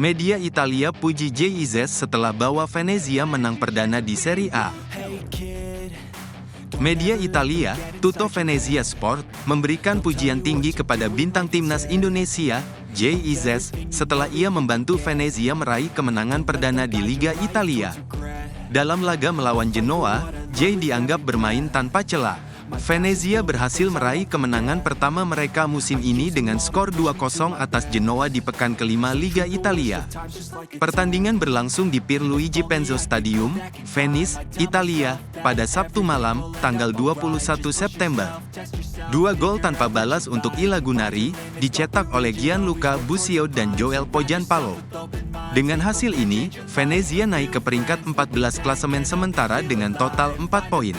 Media Italia puji JIZ setelah bawa Venezia menang perdana di Serie A. Media Italia, Tutto Venezia Sport, memberikan pujian tinggi kepada bintang timnas Indonesia, JIZ, setelah ia membantu Venezia meraih kemenangan perdana di Liga Italia. Dalam laga melawan Genoa, J dianggap bermain tanpa celah. Venezia berhasil meraih kemenangan pertama mereka musim ini dengan skor 2-0 atas Genoa di pekan kelima Liga Italia. Pertandingan berlangsung di Pierluigi Penzo Stadium, Venice, Italia, pada Sabtu malam, tanggal 21 September. 2 gol tanpa balas untuk I Lagunari, dicetak oleh Gianluca Busio dan Joel Pogianpalo. Dengan hasil ini, Venezia naik ke peringkat 14 klasemen sementara dengan total 4 poin.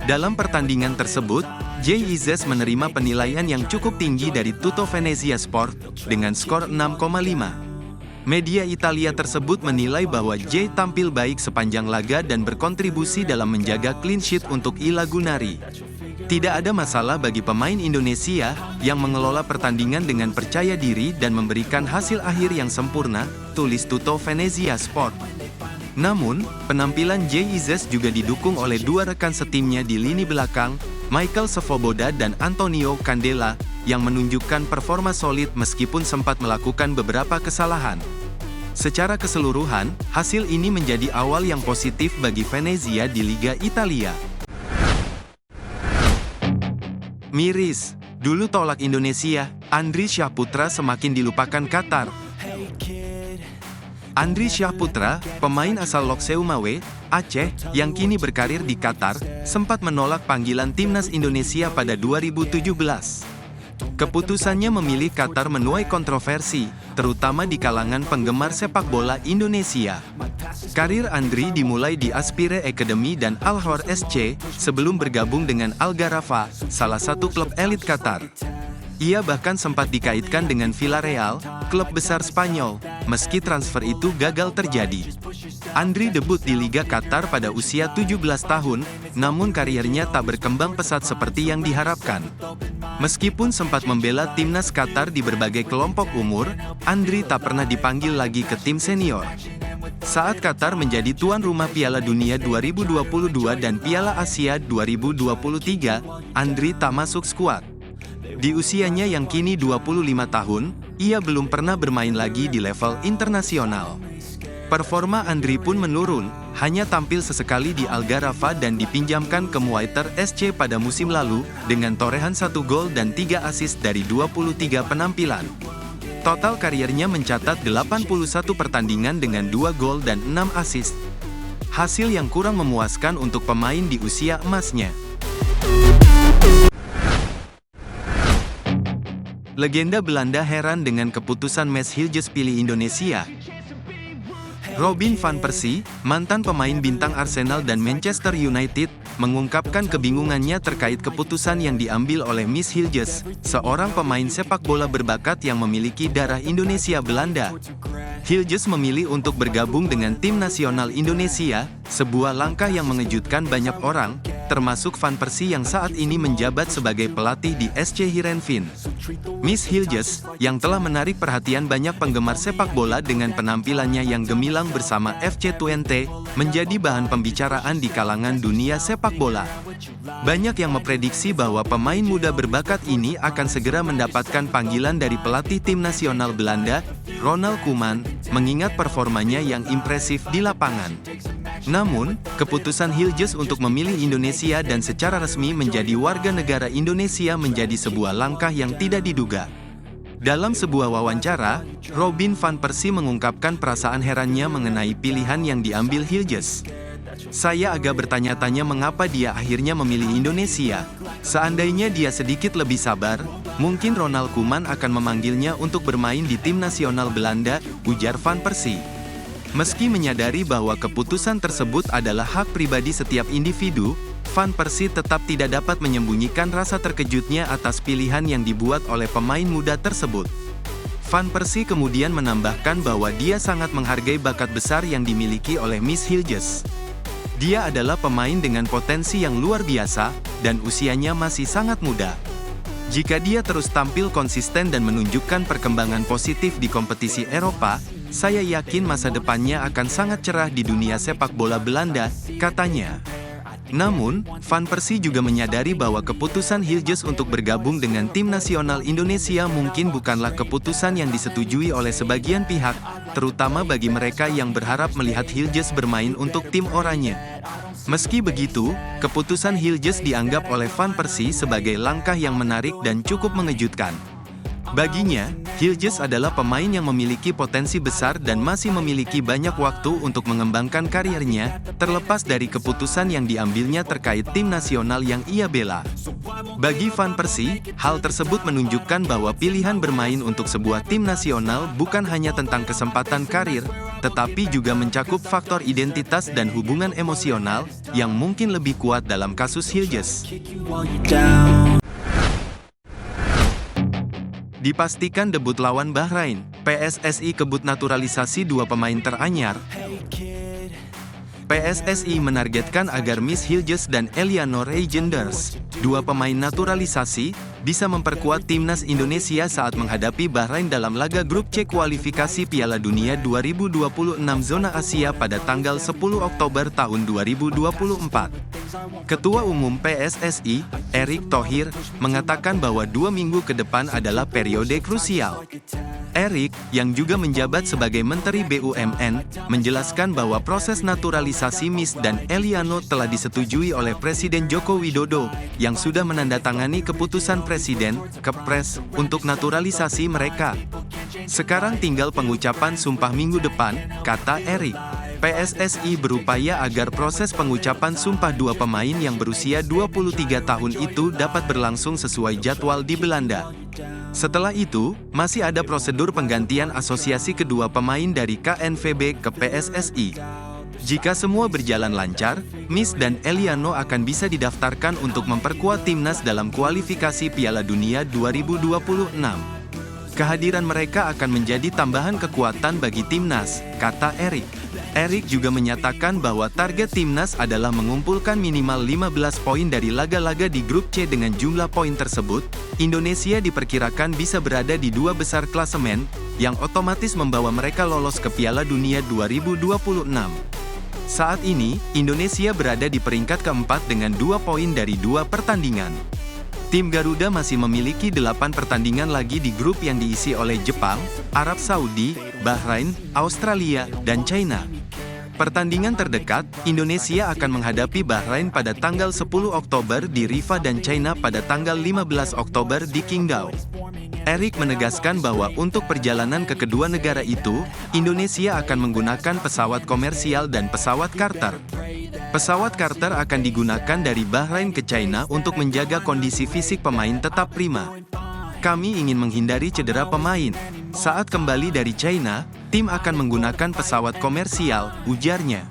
Dalam pertandingan tersebut, JIZ menerima penilaian yang cukup tinggi dari Tutto Venezia Sport, dengan skor 6,5. Media Italia tersebut menilai bahwa J tampil baik sepanjang laga dan berkontribusi dalam menjaga clean sheet untuk I Lagunari. Tidak ada masalah bagi pemain Indonesia, yang mengelola pertandingan dengan percaya diri dan memberikan hasil akhir yang sempurna, tulis Tutto Venezia Sport. Namun, penampilan JIZ juga didukung oleh 2 rekan setimnya di lini belakang, Michael Svoboda dan Antonio Candela, yang menunjukkan performa solid meskipun sempat melakukan beberapa kesalahan. Secara keseluruhan, hasil ini menjadi awal yang positif bagi Venezia di Liga Italia. Miris, dulu tolak Indonesia, Andri Syahputra semakin dilupakan Qatar. Andri Syahputra, pemain asal Lokseumawe, Aceh, yang kini berkarir di Qatar, sempat menolak panggilan timnas Indonesia pada 2017. Keputusannya memilih Qatar menuai kontroversi, terutama di kalangan penggemar sepak bola Indonesia. Karir Andri dimulai di Aspire Academy dan Al-Hor SC, sebelum bergabung dengan Al Gharafa, salah satu klub elit Qatar. Ia bahkan sempat dikaitkan dengan Villarreal, klub besar Spanyol, meski transfer itu gagal terjadi. Andri debut di Liga Qatar pada usia 17 tahun, namun karirnya tak berkembang pesat seperti yang diharapkan. Meskipun sempat membela timnas Qatar di berbagai kelompok umur, Andri tak pernah dipanggil lagi ke tim senior. Saat Qatar menjadi tuan rumah Piala Dunia 2022 dan Piala Asia 2023, Andri tak masuk skuad. Di usianya yang kini 25 tahun, ia belum pernah bermain lagi di level internasional. Performa Andri pun menurun, hanya tampil sesekali di Al Gharafa dan dipinjamkan ke Muayter SC pada musim lalu, dengan torehan 1 gol dan 3 assist dari 23 penampilan. Total kariernya mencatat 81 pertandingan dengan 2 gol dan 6 assist. Hasil yang kurang memuaskan untuk pemain di usia emasnya. Legenda Belanda heran dengan keputusan Maes Hilgers pilih Indonesia. Robin van Persie, mantan pemain bintang Arsenal dan Manchester United, mengungkapkan kebingungannya terkait keputusan yang diambil oleh Maes Hilgers, seorang pemain sepak bola berbakat yang memiliki darah Indonesia Belanda. Hilgers memilih untuk bergabung dengan tim nasional Indonesia, sebuah langkah yang mengejutkan banyak orang, termasuk Van Persie yang saat ini menjabat sebagai pelatih di SC Heerenveen. Maes Hilgers, yang telah menarik perhatian banyak penggemar sepak bola dengan penampilannya yang gemilang bersama FC Twente, menjadi bahan pembicaraan di kalangan dunia sepak bola. Banyak yang memprediksi bahwa pemain muda berbakat ini akan segera mendapatkan panggilan dari pelatih tim nasional Belanda, Ronald Koeman, mengingat performanya yang impresif di lapangan. Namun, keputusan Hilgers untuk memilih Indonesia dan secara resmi menjadi warga negara Indonesia menjadi sebuah langkah yang tidak diduga. Dalam sebuah wawancara, Robin van Persie mengungkapkan perasaan herannya mengenai pilihan yang diambil Hilgers. "Saya agak bertanya-tanya mengapa dia akhirnya memilih Indonesia. Seandainya dia sedikit lebih sabar, mungkin Ronald Koeman akan memanggilnya untuk bermain di tim nasional Belanda," ujar Van Persie. Meski menyadari bahwa keputusan tersebut adalah hak pribadi setiap individu, Van Persie tetap tidak dapat menyembunyikan rasa terkejutnya atas pilihan yang dibuat oleh pemain muda tersebut. Van Persie kemudian menambahkan bahwa dia sangat menghargai bakat besar yang dimiliki oleh Maes Hilgers. Dia adalah pemain dengan potensi yang luar biasa, dan usianya masih sangat muda. Jika dia terus tampil konsisten dan menunjukkan perkembangan positif di kompetisi Eropa, Saya yakin masa depannya akan sangat cerah di dunia sepak bola Belanda, katanya. Namun, Van Persie juga menyadari bahwa keputusan Hilgers untuk bergabung dengan tim nasional Indonesia mungkin bukanlah keputusan yang disetujui oleh sebagian pihak, terutama bagi mereka yang berharap melihat Hilgers bermain untuk tim oranye. Meski begitu, keputusan Hilgers dianggap oleh Van Persie sebagai langkah yang menarik dan cukup mengejutkan. Baginya, Hilgers adalah pemain yang memiliki potensi besar dan masih memiliki banyak waktu untuk mengembangkan karirnya, terlepas dari keputusan yang diambilnya terkait tim nasional yang ia bela. Bagi Van Persie, hal tersebut menunjukkan bahwa pilihan bermain untuk sebuah tim nasional bukan hanya tentang kesempatan karir, tetapi juga mencakup faktor identitas dan hubungan emosional, yang mungkin lebih kuat dalam kasus Hilgers. Dipastikan debut lawan Bahrain, PSSI kebut naturalisasi dua pemain teranyar. PSSI menargetkan agar Miss Hilgers dan Eliano Reijenders, dua pemain naturalisasi, bisa memperkuat timnas Indonesia saat menghadapi Bahrain dalam laga grup C kualifikasi Piala Dunia 2026 zona Asia pada tanggal 10 Oktober tahun 2024. Ketua Umum PSSI, Erick Thohir, mengatakan bahwa 2 minggu ke depan adalah periode krusial. Erick, yang juga menjabat sebagai Menteri BUMN, menjelaskan bahwa proses naturalisasi Miss dan Eliano telah disetujui oleh Presiden Joko Widodo, yang sudah menandatangani keputusan Presiden, Kepres, untuk naturalisasi mereka. Sekarang tinggal pengucapan sumpah minggu depan, kata Erick. PSSI berupaya agar proses pengucapan sumpah dua pemain yang berusia 23 tahun itu dapat berlangsung sesuai jadwal di Belanda. Setelah itu, masih ada prosedur penggantian asosiasi kedua pemain dari KNVB ke PSSI. Jika semua berjalan lancar, Miss dan Eliano akan bisa didaftarkan untuk memperkuat timnas dalam kualifikasi Piala Dunia 2026. Kehadiran mereka akan menjadi tambahan kekuatan bagi timnas, kata Erick. Erick juga menyatakan bahwa target timnas adalah mengumpulkan minimal 15 poin dari laga-laga di grup C. Dengan jumlah poin tersebut, Indonesia diperkirakan bisa berada di dua besar klasemen, yang otomatis membawa mereka lolos ke Piala Dunia 2026. Saat ini, Indonesia berada di peringkat keempat dengan 2 poin dari 2 pertandingan. Tim Garuda masih memiliki 8 pertandingan lagi di grup yang diisi oleh Jepang, Arab Saudi, Bahrain, Australia, dan China. Pertandingan terdekat, Indonesia akan menghadapi Bahrain pada tanggal 10 Oktober di Rifa dan China pada tanggal 15 Oktober di Qingdao. Erick menegaskan bahwa untuk perjalanan ke kedua negara itu, Indonesia akan menggunakan pesawat komersial dan pesawat charter. Pesawat charter akan digunakan dari Bahrain ke China untuk menjaga kondisi fisik pemain tetap prima. Kami ingin menghindari cedera pemain. Saat kembali dari China, tim akan menggunakan pesawat komersial, ujarnya.